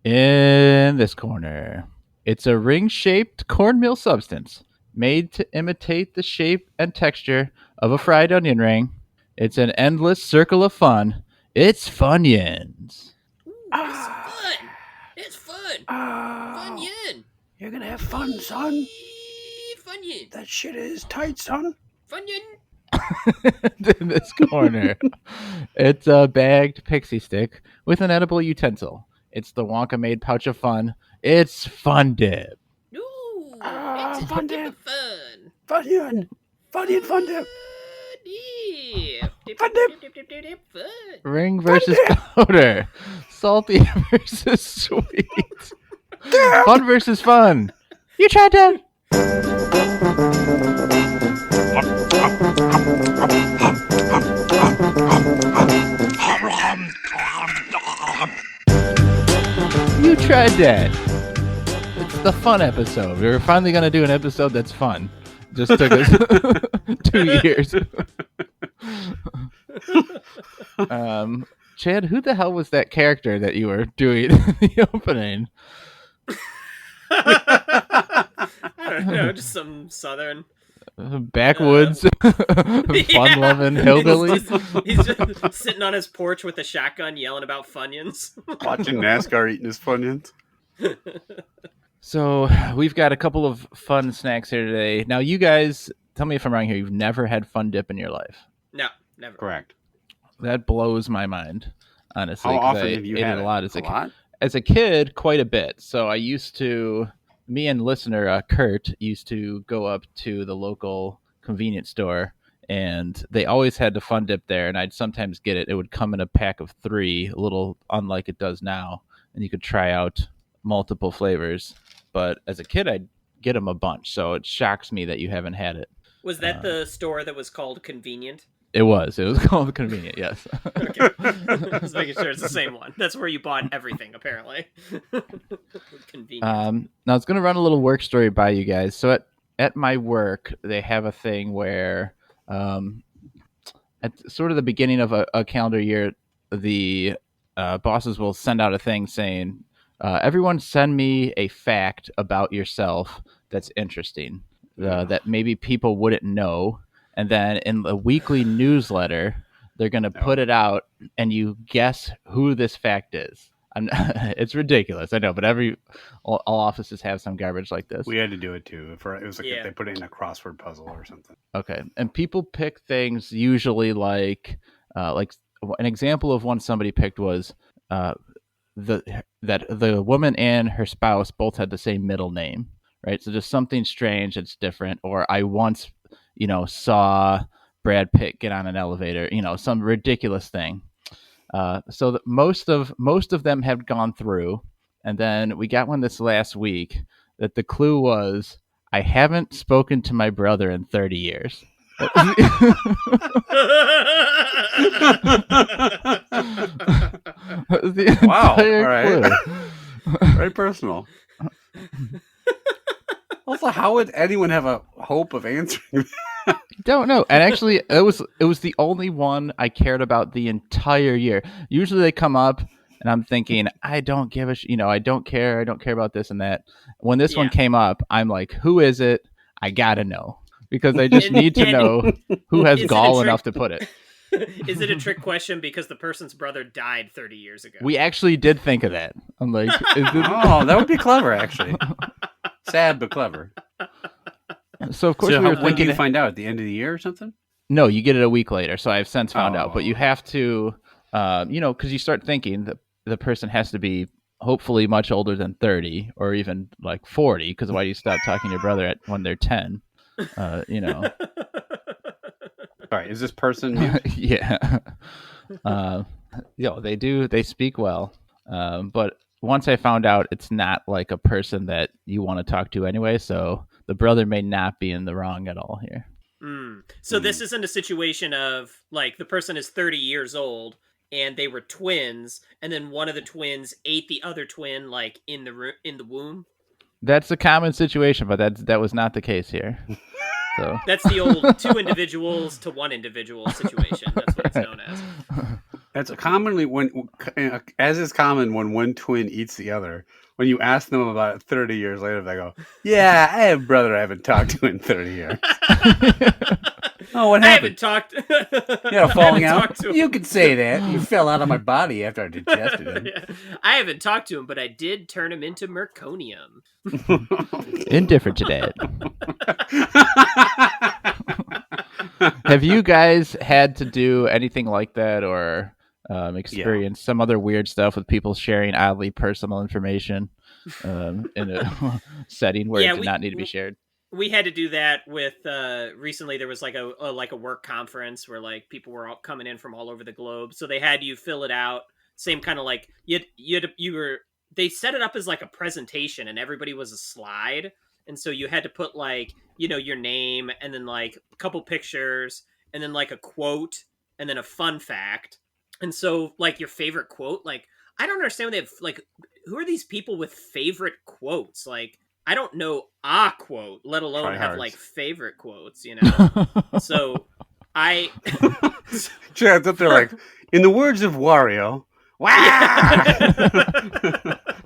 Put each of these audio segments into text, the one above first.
In this corner, it's a ring-shaped cornmeal substance made to imitate the shape and texture of a fried onion ring. It's an endless circle of fun. It's Funyuns. Ooh, it's Ah. fun. It's fun. Oh, Funyun. you're gonna have fun, son. Funyun. That shit is tight, son. Funyun. In this corner, it's a bagged pixie stick with an edible utensil. It's the Wonka-made pouch of fun. It's Fun Dip. Ooh, Ah, it's a Fun dip Dip. of fun. Funyun. Funyun fun dip. Dip. Dip, Fun dip, dip. dip, dip, dip, dip, fun. Ring versus Dip. powder. Salty versus sweet. Fun versus fun. You tried that. You tried that. It's the fun episode. We were finally going to do an episode that's fun. Just took us 2 years. Chad, who the hell was that character that you were doing the opening? I don't know, just some southern Backwoods, fun-loving hillbilly. He's just sitting on his porch with a shotgun yelling about Funyuns. Watching NASCAR eating his Funyuns. So we've got a couple of fun snacks here today. Now, you guys, tell me if I'm wrong here. You've never had Fun Dip in your life. No, never. Correct. That blows my mind, honestly. How 'cause often I have you ate had it it? a lot lot? as a kid, quite a bit. So I used to, me and listener Kurt used to go up to the local convenience store, and they always had the Fun Dip there, and I'd sometimes get it. It would come in a pack of 3, a little unlike it does now, and you could try out multiple flavors. But as a kid, I'd get them a bunch, so it shocks me that you haven't had it. Was that the store that was called Convenient? It was called Convenient, yes. Okay. Just making sure it's the same one. That's where you bought everything, apparently. Convenient. Now it's going to run a little work story by you guys. So at my work, they have a thing where at sort of the beginning of a calendar year, the bosses will send out a thing saying, everyone send me a fact about yourself that's interesting, that maybe people wouldn't know. And then in the weekly newsletter, they're going to put it out, and you guess who this fact is. It's ridiculous, I know, but all offices have some garbage like this. We had to do it too. It was like if they put it in a crossword puzzle or something. Okay, and people pick things usually like an example of one somebody picked was that the woman and her spouse both had the same middle name, right? So just something strange that's different. Or I once, saw Brad Pitt get on an elevator, some ridiculous thing. So that most of them have gone through, and then we got one this last week that the clue was, I haven't spoken to my brother in 30 years. Wow! All right, very personal. Also, how would anyone have a hope of answering? Don't know. And actually, it was the only one I cared about the entire year. Usually they come up, and I'm thinking, I don't give I don't care. I don't care about this and that. When this one came up, I'm like, who is it? I gotta know, because I just need to know who has gall enough to put it. Is it a trick question because the person's brother died 30 years ago? We actually did think of that. I'm like, oh, that would be clever, actually. Sad but clever. So of course we were thinking. When do you find out? At the end of the year or something? No, you get it a week later. So I've since found out, but you have to, because you start thinking that the person has to be hopefully much older than 30 or even like 40. Because why do you stop talking to your brother when they're 10? All right, is this person mute? Yeah. They speak well. But once I found out it's not like a person that you want to talk to anyway, so the brother may not be in the wrong at all here. So this isn't a situation of like the person is 30 years old and they were twins, and then one of the twins ate the other twin like in the womb. That's a common situation, but that was not the case here. So that's the old 2 individuals to 1 individual situation. That's what it's known as. That's commonly as is common when one twin eats the other. When you ask them about it 30 years later, they go, "Yeah, I have a brother I haven't talked to in 30 years." Oh, what I happened? haven't talked. You had a I haven't falling out? talked to him. You could say that. You fell out of my body after I digested him. Yeah. I haven't talked to him, but I did turn him into merconium. Indifferent to that. Have you guys had to do anything like that or experience some other weird stuff with people sharing oddly personal information in a setting where it did not need to be shared? We had to do that with recently. There was like a work conference where like people were all coming in from all over the globe, so they had you fill it out. Same kind of like you were. They set it up as like a presentation, and everybody was a slide, and so you had to put like your name, and then like a couple pictures, and then like a quote, and then a fun fact. And so like your favorite quote, like I don't understand when they have like who are these people with favorite quotes, like. I don't know a quote, let alone have like favorite quotes, So I Chad's up there like, in the words of Wario, wow.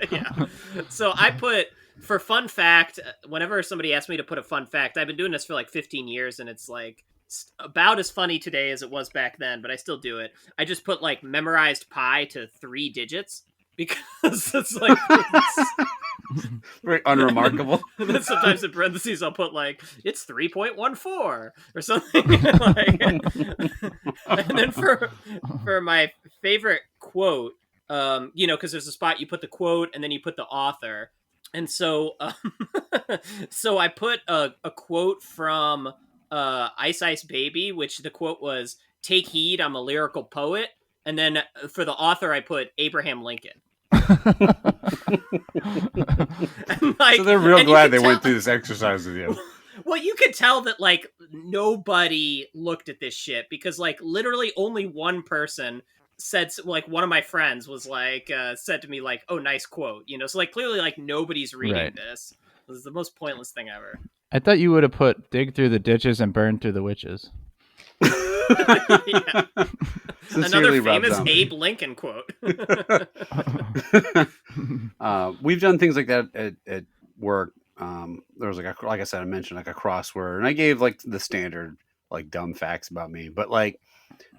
Yeah. So I put for fun fact, whenever somebody asks me to put a fun fact, I've been doing this for like 15 years and it's like about as funny today as it was back then, but I still do it. I just put like memorized pi to 3 digits because it's like very unremarkable. And then sometimes in parentheses I'll put like it's 3.14 or something. Like, and then for my favorite quote, because there's a spot you put the quote and then you put the author, and so so I put a quote from Ice Ice Baby, which the quote was "Take heed, I'm a lyrical poet," and then for the author I put Abraham Lincoln. Like, so they're real glad they went through this exercise with you. Well, you could tell that like nobody looked at this shit because like literally only one person said, like one of my friends was like said to me like, "Oh, nice quote," so like clearly like nobody's reading this. This is the most pointless thing ever. I thought you would have put "dig through the ditches and burn through the witches." Yeah. Another famous Abe Lincoln quote. We've done things like that at work. There was like I said, I mentioned like a crossword, and I gave like the standard like dumb facts about me. But like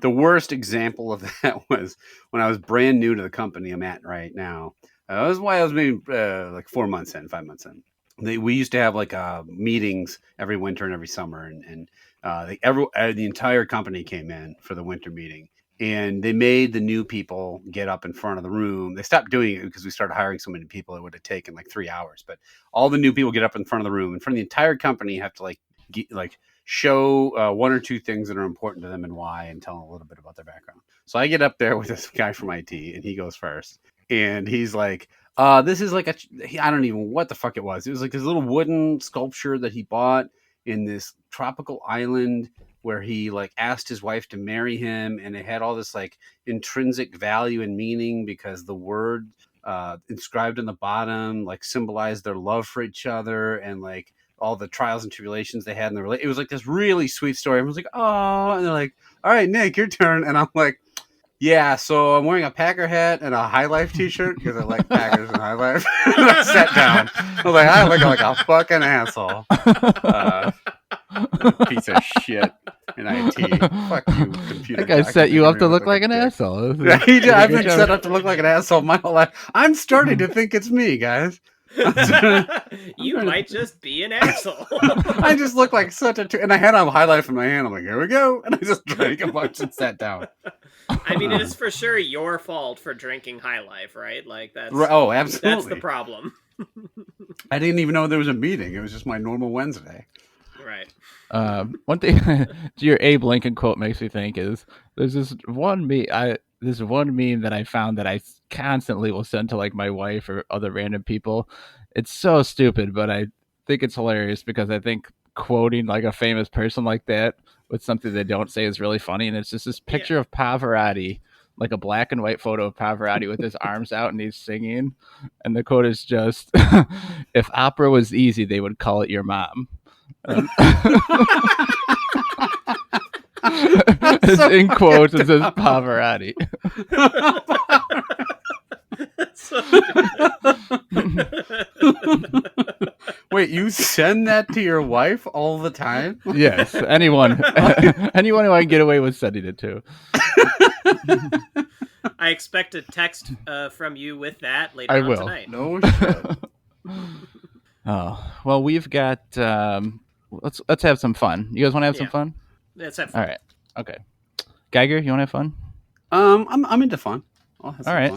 the worst example of that was when I was brand new to the company I'm at right now. That was why I was maybe like 5 months in. We used to have like meetings every winter and every summer, and the entire company came in for the winter meeting, and they made the new people get up in front of the room. They stopped doing it because we started hiring so many people. It would have taken like 3 hours, but all the new people get up in front of the room. In front of the entire company, you have to show 1 or 2 things that are important to them and why, and tell them a little bit about their background. So I get up there with this guy from IT, and he goes first, and he's like, this is like I don't even what the fuck it was. It was like this little wooden sculpture that he bought in this tropical island where he like asked his wife to marry him, and it had all this like intrinsic value and meaning because the word inscribed in the bottom like symbolized their love for each other and like all the trials and tribulations they had in the relationship. It was like this really sweet story. I was like, oh, and they're like, all right, Nick, your turn. And I'm like, yeah, so I'm wearing a Packer hat and a High Life t-shirt because I like Packers and High Life. And I sat down. I was like, I look like a fucking asshole. Piece of shit in IT. Fuck you, computer. That guy set you up to look like an asshole. I've been set up to look like an asshole my whole life. I'm starting to think it's me, guys. You might just be an asshole. I just look like such a... And I had a High Life in my hand. I'm like, here we go. And I just drank a bunch and sat down. I mean, it is for sure your fault for drinking High Life, right? Like that's absolutely. That's the problem. I didn't even know there was a meeting. It was just my normal Wednesday. Right. One thing to your Abe Lincoln quote makes me think is there's this one meme that I found that I constantly will send to like my wife or other random people. It's so stupid, but I think it's hilarious because I think quoting like a famous person like that with something they don't say is really funny. And it's just this picture of Pavarotti, like a black and white photo of Pavarotti with his arms out and he's singing. And the quote is just, if opera was easy, they would call it your mom. It's so in quotes. It says dumb. Pavarotti. That's so good. Wait, you send that to your wife all the time? Yes, anyone who I can get away with sending it to. I expect a text from you with that later I on will. tonight. No shit. Oh well, we've got. Let's have some fun. You guys want to have some Yeah. fun? Let's have All fun. right. Okay. Geiger, you want to have fun? I'm into fun. I'll have some All right.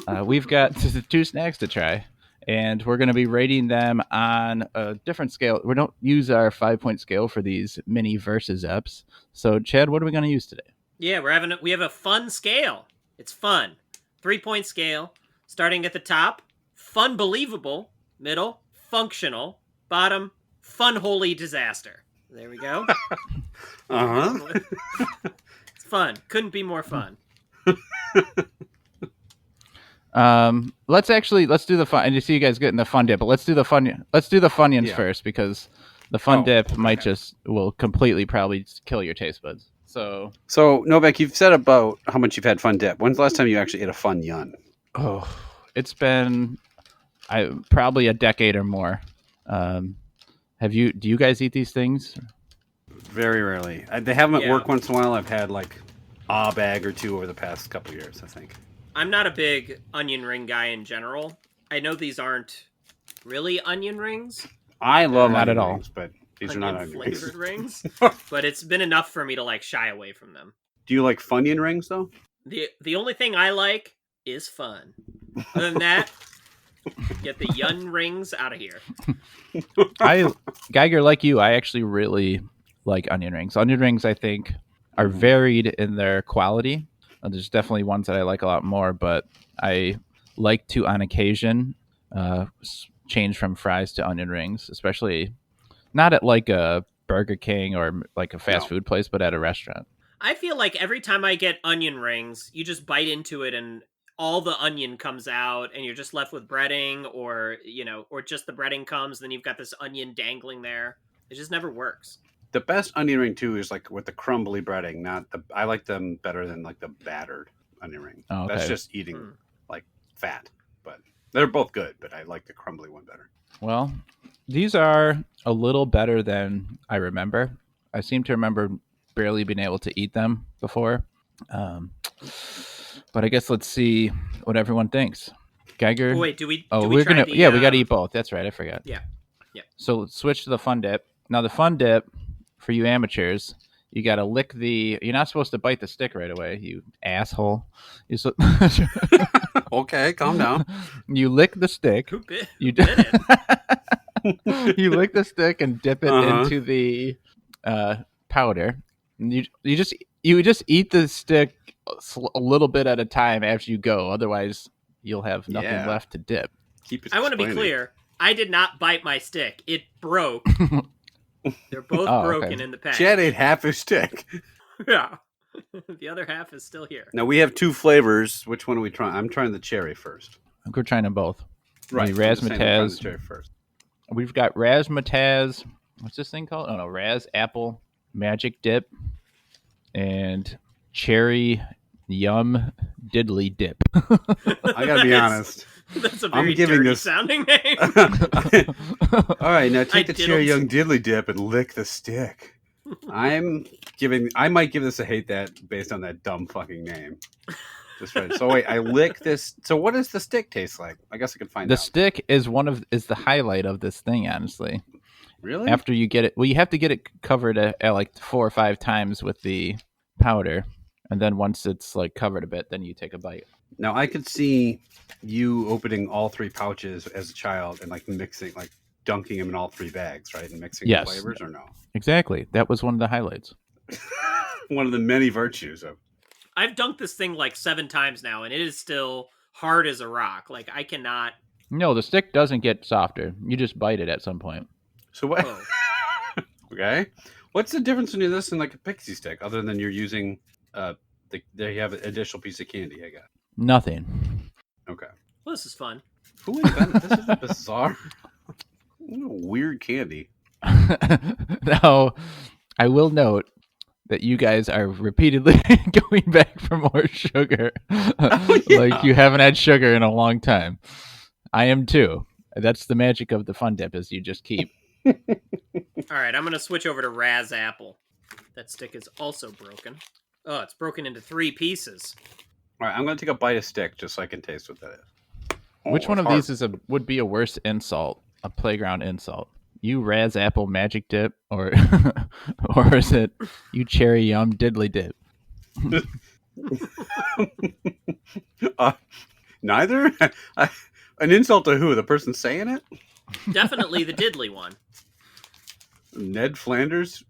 fun. We've got 2 snacks to try, and we're going to be rating them on a different scale. We don't use our 5-point scale for these mini versus eps. So, Chad, what are we going to use today? Yeah, we have a fun scale. It's fun. 3-point scale, starting at the top, fun believable, middle, functional, bottom, fun holy disaster. There we go. Uh-huh. It's fun. Couldn't be more fun. Let's do the fun. And you see you guys getting the fun dip, but let's do the Funyuns first, because the fun dip might will completely probably kill your taste buds. So Novak, you've said about how much you've had fun dip. When's the last time you actually ate a Funyun? Oh, it's been probably a decade or more. Do you guys eat these things? Very rarely. They have them at work once in a while. I've had like a bag or two over the past couple of years, I think. I'm not a big onion ring guy in general. I know these aren't really onion rings. I love Not onion at all. rings, but these are not onion rings. Flavored rings. But it's been enough for me to like shy away from them. Do you like Funyun rings though? The only thing I like is fun. Other than that, get the yun rings out of here. Geiger, like you, I actually really like onion rings. Onion rings, I think, are varied in their quality. There's definitely ones that I like a lot more, but I like to, on occasion, change from fries to onion rings, especially not at like a Burger King or like a fast food place, but at a restaurant. I feel like every time I get onion rings, you just bite into it and all the onion comes out and you're just left with breading, or just the breading comes, then you've got this onion dangling there. It just never works. The best onion ring too is like with the crumbly breading. I like them better than like the battered onion ring. Oh, okay. That's just eating like fat, but they're both good. But I like the crumbly one better. Well, these are a little better than I remember. I seem to remember barely being able to eat them before. But I guess let's see what everyone thinks. Geiger. Oh, wait, do we we're try gonna. the, Yeah, we got to eat both. That's right. I forgot. Yeah. So let's switch to the fun dip. Now the fun dip, for you amateurs, you got to lick the. You're not supposed to bite the stick right away. You asshole. Okay, calm down. You lick the stick. Who bit? You Who bit it? You lick the stick and dip it into the powder. And you just eat the stick a little bit at a time after you go. Otherwise, you'll have nothing left to dip. I want to be clear. I did not bite my stick. It broke. They're both broken in the pack. Chad ate half his stick. Yeah. The other half is still here. Now we have 2 flavors. Which one are we trying? I'm trying the cherry first. We're trying them both. Right. Razzmatazz. Cherry first. We've got Razzmatazz. What's this thing called? Oh no, Razz Apple Magic Dip and Cherry Yum Diddly Dip. I gotta be honest. That's a very dirty sounding name. All right, now take the Cherry Young Diddly Dip and lick the stick. I might give this a hate that based on that dumb fucking name. Just right. So wait, I lick this. So what does the stick taste like? I guess I can find out. The stick is the highlight of this thing, honestly. Really? After you get it, well, you have to get it covered at like 4 or 5 times with the powder, and then once it's like covered a bit, then you take a bite. Now I could see you opening all 3 pouches as a child and like mixing, like dunking them in all 3 bags, right? And mixing the flavors, or no? Exactly. That was one of the highlights. One of the many virtues of. I've dunked this thing like 7 times now, and it is still hard as a rock. Like, I cannot. No, the stick doesn't get softer. You just bite it at some point. So what? Okay. What's the difference between this and like a pixie stick, other than you're using they have an additional piece of candy? I got nothing. Okay. Well, this is fun. Who invented this? Is bizarre. What a weird candy. Now, I will note that you guys are repeatedly going back for more sugar. Oh, yeah. Like you haven't had sugar in a long time. I am too. That's the magic of the Fun Dip, is you just keep. All right, I'm gonna switch over to Razz Apple. That stick is also broken. Oh, it's broken into 3 pieces. All right, I'm gonna take a bite of stick just so I can taste what that is. Which one it's of hard. these would be a worse insult, a playground insult? You Razz Apple Magic Dip, or or is it you Cherry Yum Diddly Dip? Neither. An insult to who? The person saying it? Definitely the diddly one. Ned Flanders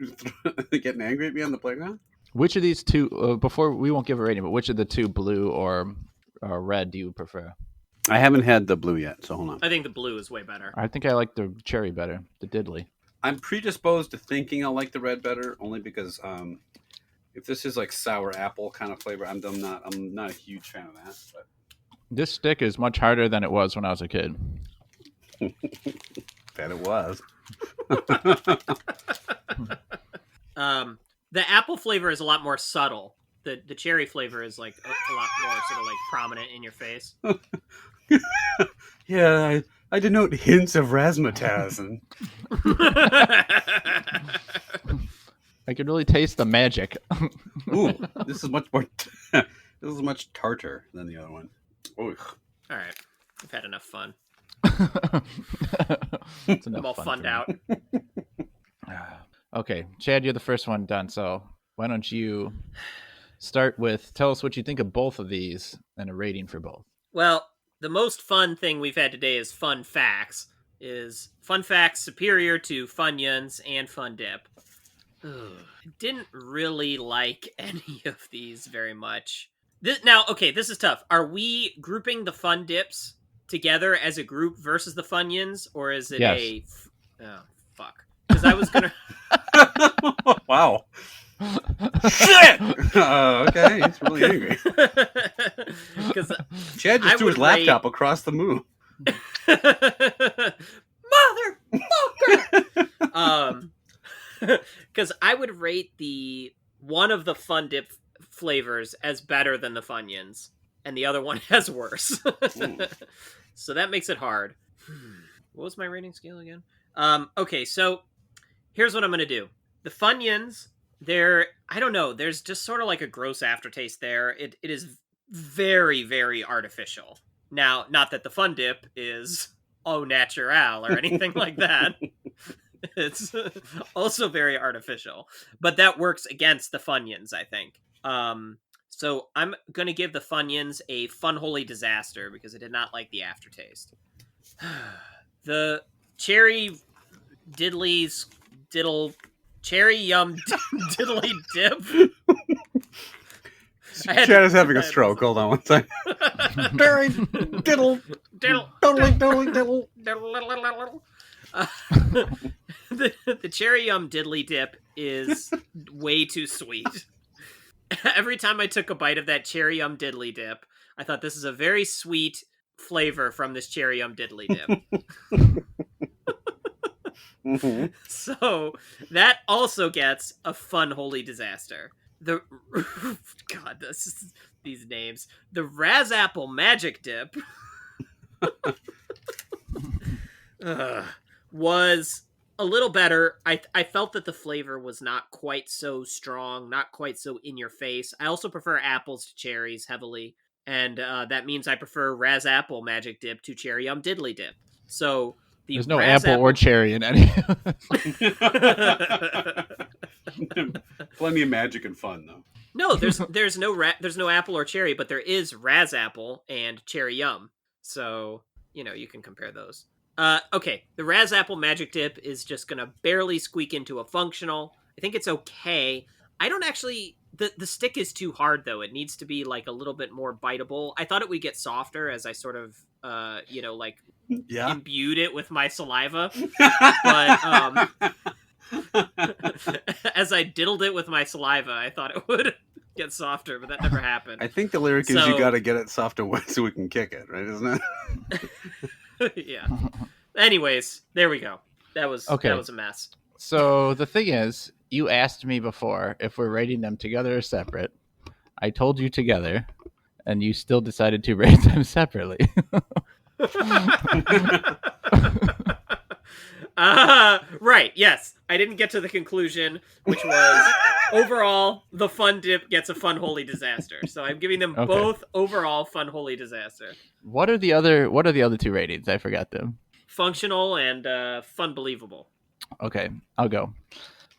getting angry at me on the playground? Which of these two? Before we won't give a rating, but which of the two, blue or red, do you prefer? I haven't had the blue yet, so hold on. I think the blue is way better. I think I like the cherry better, the diddly. I'm predisposed to thinking I'll like the red better, only because if this is like sour apple kind of flavor, I'm not a huge fan of that. But This stick is much harder than it was when I was a kid. bet it was. The apple flavor is a lot more subtle. The cherry flavor is like a lot more sort of like prominent in your face. Yeah, I denote hints of razzmatazz. And I could really taste the magic. ooh, this is much more. This is much tartar than the other one. Ooh. All right, I've had enough fun. It's I'm all enough fun funned for out. me. Okay, Chad, you're the first one done, so why don't you start with tell us what you think of both of these and a rating for both. Well, the most fun thing we've had today is fun facts. Is fun facts superior to Funyuns and Fun Dip? I didn't really like any of these very much. This is tough. Are we grouping the Fun Dips together as a group versus the Funyuns, or is it Yes. Oh, fuck. Because I was gonna. Wow. Shit! Okay, he's really angry. Because Chad just threw his laptop across the moon. Motherfucker! Because I would rate one of the Fun Dip flavors as better than the Funyuns, and the other one as worse. So that makes it hard. What was my rating scale again? Okay, so here's what I'm gonna do. The Funyuns, I don't know, there's just sort of like a gross aftertaste there. It is very, very artificial. Now, not that the Fun Dip is au naturel or anything like that. It's also very artificial. But that works against the Funyuns, I think. So I'm going to give the Funyuns a fun holy disaster because I did not like the aftertaste. The cherry cherry yum diddly dip. Chad is having a stroke. Hold on one second. Cherry diddle diddle. The cherry yum diddly dip is way too sweet. Every time I took a bite of that cherry yum diddly dip, I thought this is a very sweet flavor from this cherry yum diddly dip. Mm-hmm. So that also gets a fun holy disaster. God, these names. The Razz Apple Magic Dip was a little better. I felt that the flavor was not quite so strong, not quite so in your face. I also prefer apples to cherries heavily, and that means I prefer Razz Apple Magic Dip to Cherry Yum Diddly Dip. So there's no apple or cherry in any. Plenty of magic and fun though. No, there's no apple or cherry, but there is Razz Apple and Cherry Yum. So you can compare those. Okay, the Razz Apple Magic Dip is just gonna barely squeak into a functional. I think it's okay. I don't actually. The stick is too hard though. It needs to be like a little bit more biteable. I thought it would get softer as I sort of imbued it with my saliva. But as I diddled it with my saliva, I thought it would get softer, but that never happened. I think the lyric is you got to get it soft and wet so we can kick it, right? Isn't it? Yeah. Anyways, there we go. That was a mess. So the thing is, you asked me before if we're rating them together or separate. I told you together, and you still decided to rate them separately. Right, yes. I didn't get to the conclusion, which was overall, the fun dip gets a fun holy disaster. So I'm giving them Okay. both overall fun holy disaster. What are the other two ratings? I forgot them. Functional and fun believable. Okay, I'll go.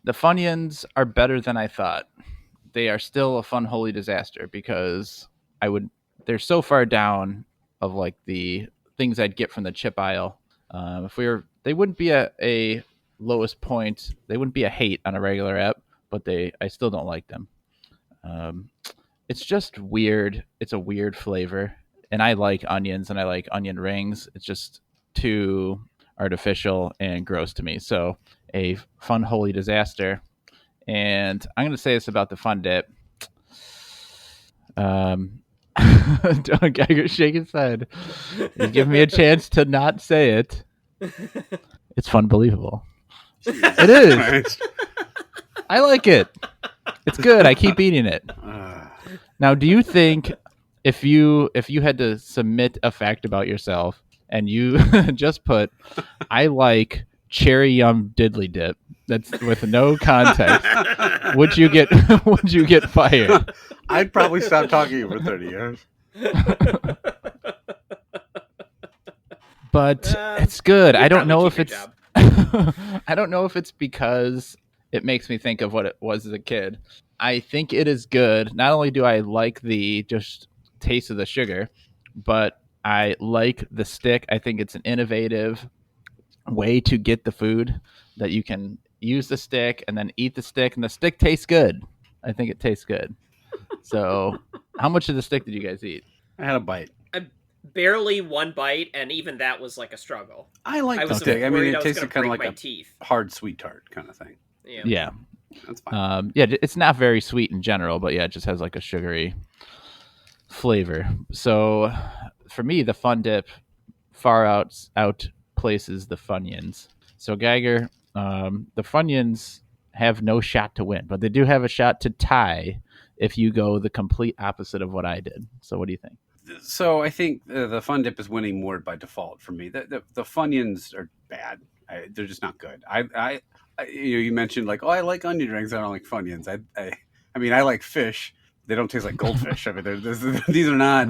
The Funyuns are better than I thought. They are still a fun holy disaster because they're so far down of like the things I'd get from the chip aisle. If we were, they wouldn't be a lowest point. They wouldn't be a hate on a regular app, but I still don't like them. Um, it's just weird. It's a weird flavor, and I like onions and I like onion rings. It's just too artificial and gross to me. So a fun holy disaster. And I'm going to say this about the fun dip. Don Geiger shake his head. He's giving me a chance to not say it. It's fun believable. It is. I like it. It's good. I keep eating it. Now, do you think if you had to submit a fact about yourself and you just put, I like cherry yum diddly dip, that's with no context, would you get fired? I'd probably stop talking to you for 30 years. But it's good. I don't know if it's I don't know if it's because it makes me think of what it was as a kid. I think it is good. Not only do I like the just taste of the sugar, but I like the stick. I think it's an innovative way to get the food that you can use the stick and then eat the stick, and the stick tastes good. I think it tastes good. So, how much of the stick did you guys eat? I had a bite. Barely one bite, and even that was like a struggle. I like the was stick. I mean, worried it I was tasted gonna kind of break like my a teeth. hard sweet tart kind of thing. Yeah. That's fine. Yeah, it's not very sweet in general, but yeah, it just has like a sugary flavor. So, for me, the fun dip far outplaces the Funyuns. So Geiger, the Funyuns have no shot to win, but they do have a shot to tie if you go the complete opposite of what I did. So what do you think? So I think the fun dip is winning more by default for me. The Funyuns are bad. They're just not good. You mentioned like, oh, I like onion rings. I don't like Funyuns. I mean, I like fish. They don't taste like goldfish. I mean, these are not.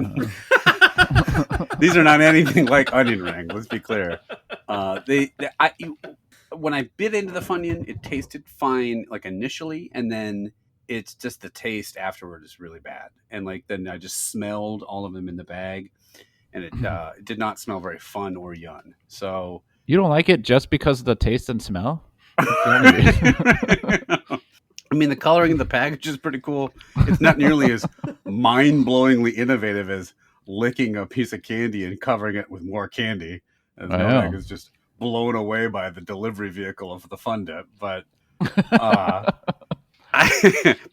These are not anything like onion ring. Let's be clear. When I bit into the Funyun, it tasted fine, like initially, and then it's just the taste afterward is really bad. And like then I just smelled all of them in the bag, and it did not smell very fun or yum. So you don't like it just because of the taste and smell? I mean, the coloring of the package is pretty cool. It's not nearly as mind-blowingly innovative as licking a piece of candy and covering it with more candy. As Novak is just blown away by the delivery vehicle of the Fun Dip. But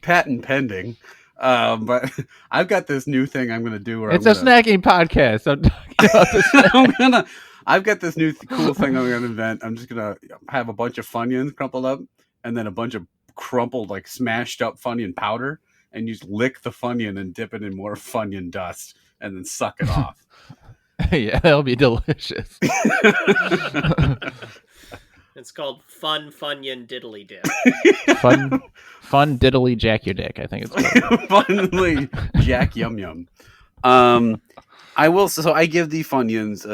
patent pending. But I've got this new thing I'm going to do. Where it's a snacking podcast. I'm talking about this. I've got this new cool thing I'm going to invent. I'm just going to have a bunch of Funyuns crumpled up and then a bunch of crumpled, like smashed up Funyun powder, and you just lick the Funyun and dip it in more Funyun dust and then suck it off. Yeah, that'll be delicious. It's called Fun Funyun Diddly Dip. Fun diddly jack your dick, I think it's called. Funly jack yum yum. I will. So I give the Funyuns.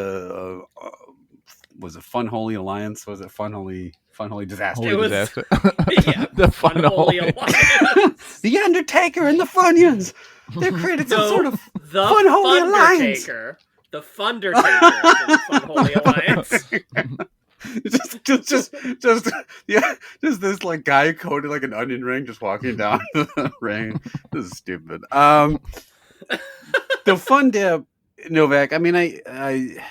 Was it Fun Holy Alliance? Was it Fun Holy Disaster? Holy disaster. Yeah, The Fun Holy Alliance. The Undertaker and the Funyuns. They created some sort of the Fun Holy Alliance. The Fundertaker is the Fun Holy Alliance. just this like guy coated like an onion ring just walking down the ring. This is stupid. The Fun Dip, Novak. I mean, it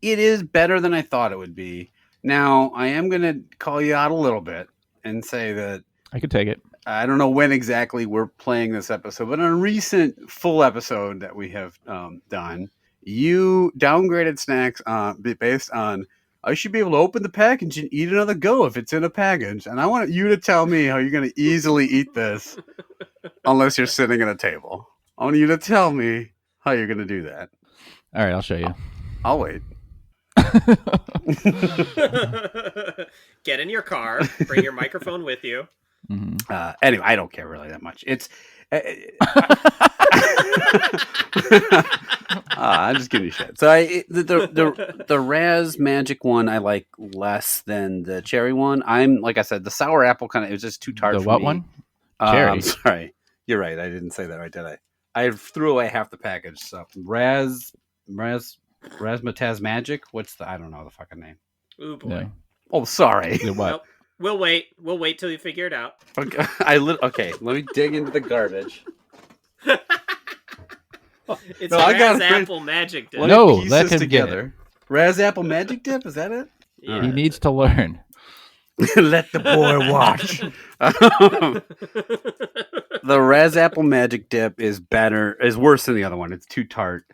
is better than I thought it would be. Now I am gonna call you out a little bit and say that I could take it. I don't know when exactly we're playing this episode, but on a recent full episode that we have done, you downgraded snacks based on I should be able to open the package and eat another go if it's in a package. And I want you to tell me how you're going to easily eat this unless you're sitting at a table. I want you to tell me how you're going to do that. All right, I'll show you. I'll wait. Get in your car. Bring your microphone with you. Mm-hmm. Anyway, I don't care really that much. It's. I'm just giving you shit. So the Razz Magic one I like less than the cherry one. I'm like I said, the sour apple kind of it was just too tart. The for what me. one? Cherry. I'm sorry, you're right. I didn't say that right, did I? I threw away half the package. So Razzmatazz Magic. What's the? I don't know the fucking name. Ooh boy. No. Oh, sorry. The what? Nope. We'll wait. We'll wait till you figure it out. Okay, okay. Let me dig into the garbage. It's No, I got Razz it. Apple Magic Dip. No, Piece let this him get together. Razz Apple Magic Dip. Is that it? Yeah. He needs to learn. Let the boy watch. The Razz Apple Magic Dip is worse than the other one. It's too tart.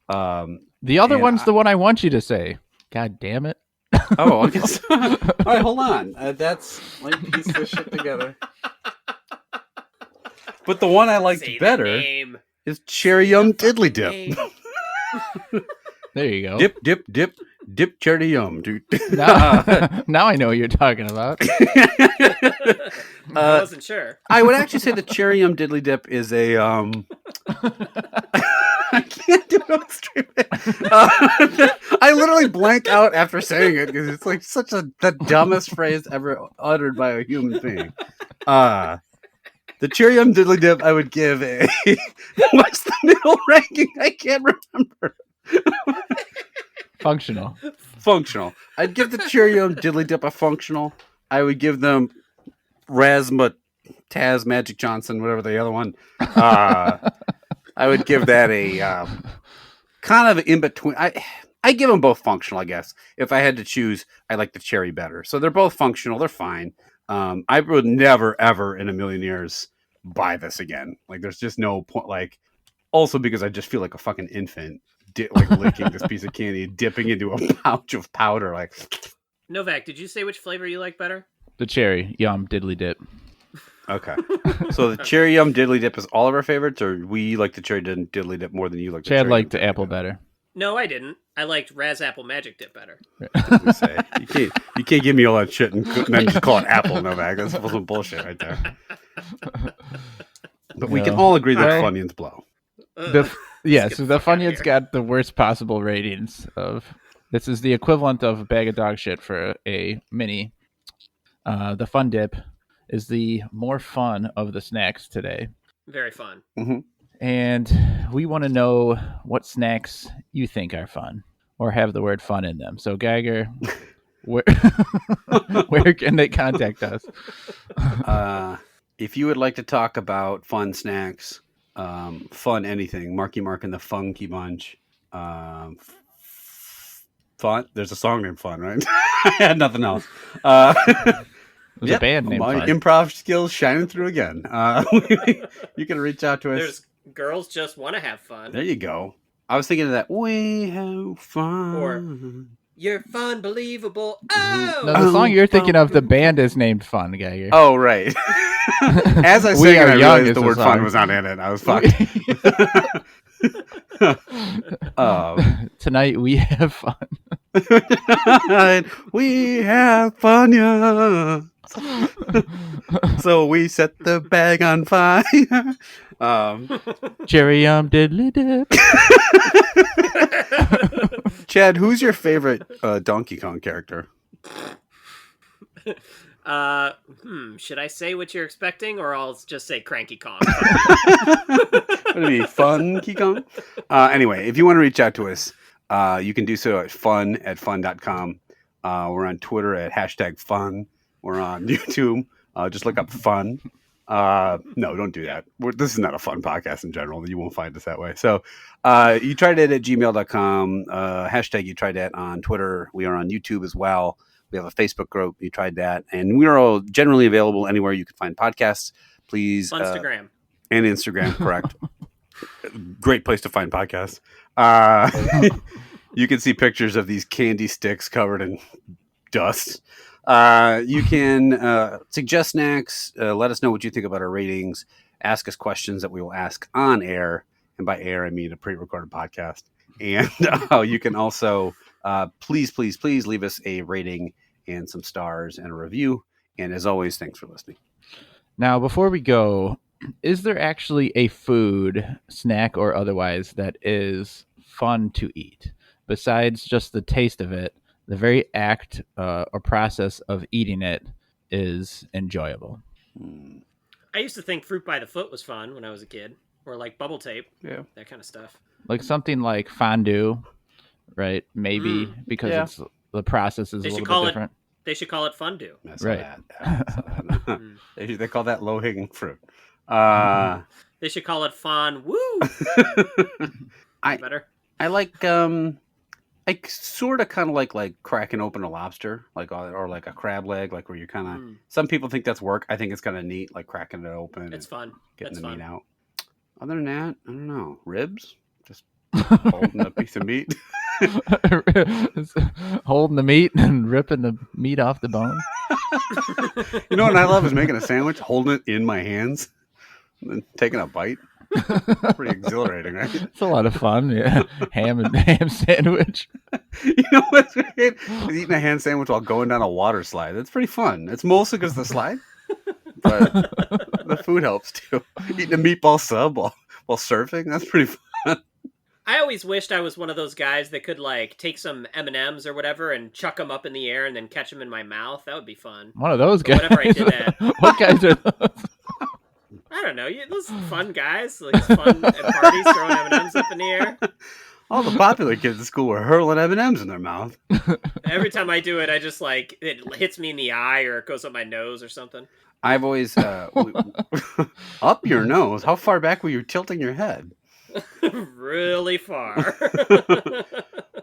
The other one's the one I want you to say. God damn it. Oh, I guess. All right, hold on. Let me piece this shit together. But the one I liked Say the better name. is Cherry Yum Diddly Dip. Name. There you go. Dip Cherry Yum, dude. Now I know what you're talking about. I wasn't sure. I would actually say the Cherry Yum Diddly Dip is a I can't do it straight. I literally blank out after saying it because it's like the dumbest phrase ever uttered by a human being. The Cherry Yum Diddly Dip I would give a what's the middle ranking? I can't remember. Functional. I'd give the Cherry Yum Diddly Dip a functional. I would give them Razzmatazz Magic Johnson, whatever the other one. I would give that a kind of in between. I give them both functional, I guess. If I had to choose, I like the cherry better. So they're both functional. They're fine. I would never, ever in a million years buy this again. Like, there's just no point. Like, also because I just feel like a fucking infant, licking this piece of candy, dipping into a pouch of powder. Like, Novak, did you say which flavor you like better? The cherry yum diddly dip. okay. So the cherry yum diddly dip is all of our favorites, or we like the cherry diddly dip more than you like the Chad cherry liked yum the diddly apple dip? better. No, I didn't. I liked Razz Apple Magic Dip better. Say. You can't give me all that shit and then just call it apple, Novak. That's some bullshit right there. But we can all agree that Well, Funyuns blow. Yes, the fuck outta Funyuns here. got the worst possible ratings of. This is the equivalent of a bag of dog shit for a mini. The Fun Dip is the more fun of the snacks today. Very fun. Mm-hmm. And we want to know what snacks you think are fun or have the word fun in them. So, Geiger, where can they contact us? If you would like to talk about fun snacks, fun anything, Marky Mark and the Funky Bunch, fun. There's a song named Fun, right? I had nothing else. There's a band named my Fun. improv skills shining through again. You can reach out to us. There's girls just want to have fun. There you go. I was thinking of that. We have fun. You're fun, believable. Oh! No, the song you're thinking of, the band is named Fun, Geiger. Oh, right. As I We sang it, Are I Young realized is the the word song. fun was not in it. I was fucked. Tonight we have fun. We have fun, yeah. So we set the bag on fire. Cherry yum diddly dip. Chad, who's your favorite Donkey Kong character? Should I say what you're expecting, or I'll just say Cranky Kong? Would it be Funky Kong? Anyway, if you want to reach out to us, you can do so at fun@fun.com. We're on Twitter at #fun. We're on YouTube. Just look up fun. No, don't do that. This is not a fun podcast in general. You won't find us that way. So you tried it at gmail.com. #You Tried Dat on Twitter. We are on YouTube as well. We have a Facebook group. You Tried Dat. And we are all generally available anywhere you can find podcasts. Please. Instagram. And Instagram, correct. Great place to find podcasts. You can see pictures of these candy sticks covered in dust. You can suggest snacks. Let us know what you think about our ratings. Ask us questions that we will ask on air. And by air, I mean a pre-recorded podcast. And you can also please leave us a rating and some stars and a review. And as always, thanks for listening. Now, before we go, is there actually a food, snack or otherwise, that is fun to eat? Besides just the taste of it, the very act or process of eating it is enjoyable. I used to think fruit by the foot was fun when I was a kid, or like bubble tape, Yeah, that kind of stuff. Like something like fondue, right? Maybe because it's the process is a little bit different. They should call it fondue. Right. They call that low-hanging fruit. They should call it fond woo. Better. I like I sort of kind of like cracking open a lobster, or like a crab leg, like where you kind of. Some people think that's work. I think it's kind of neat, like cracking it open. It's fun. Getting the meat out. Other than that, I don't know. Ribs, just holding a piece of meat, holding the meat and ripping the meat off the bone. You know what I love is making a sandwich, holding it in my hands, and then taking a bite. Pretty exhilarating, right? It's a lot of fun. Yeah, ham sandwich. You know what's great? Is eating a ham sandwich while going down a water slide. That's pretty fun. It's mostly because of the slide, but the food helps too. Eating a meatball sub while surfing. That's pretty fun. I always wished I was one of those guys that could like take some M&Ms or whatever and chuck them up in the air and then catch them in my mouth. That would be fun. One of those guys. Whenever I did that. What guys are those? I don't know. Those fun guys, like fun at parties throwing M&Ms up in the air. All the popular kids at school were hurling M&Ms in their mouth. Every time I do it, I just like it hits me in the eye or it goes up my nose or something. I've always up your nose. How far back were you tilting your head? Really far.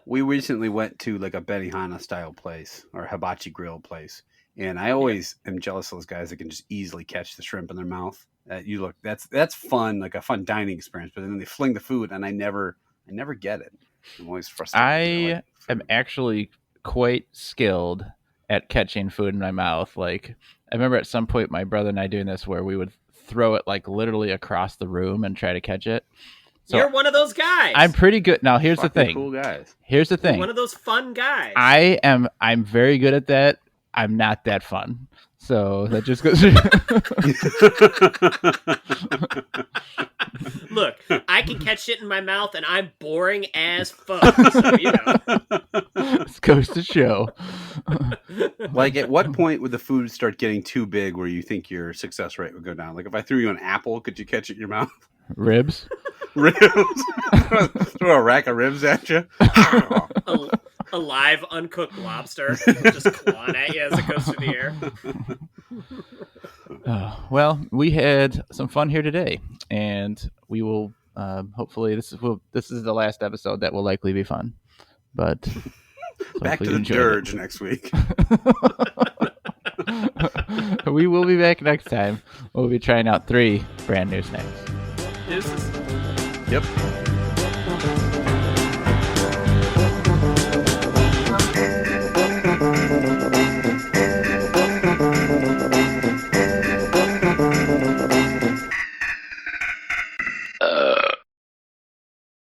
We recently went to like a Benihana style place or hibachi grill place, and I always am jealous of those guys that can just easily catch the shrimp in their mouth. That's fun, like a fun dining experience. But then they fling the food, and I never get it. I'm always frustrated. I am actually quite skilled at catching food in my mouth. Like I remember at some point my brother and I doing this where we would throw it like literally across the room and try to catch it. So you're one of those guys. I'm pretty good. Now here's the thing. Cool guys. Here's the thing. You're one of those fun guys. I'm very good at that. I'm not that fun. So that just goes. Look, I can catch shit in my mouth, and I'm boring as fuck. So you know, this goes to show. Like, at what point would the food start getting too big where you think your success rate would go down? Like, if I threw you an apple, could you catch it in your mouth? Ribs. Throw a rack of ribs at you. A live uncooked lobster just clawing at you as it goes through the air. Well, we had some fun here today, and we will hopefully this is the last episode that will likely be fun. But back to the dirge next week. We will be back next time. We'll be trying out 3 brand new snacks. Deuces. Yep.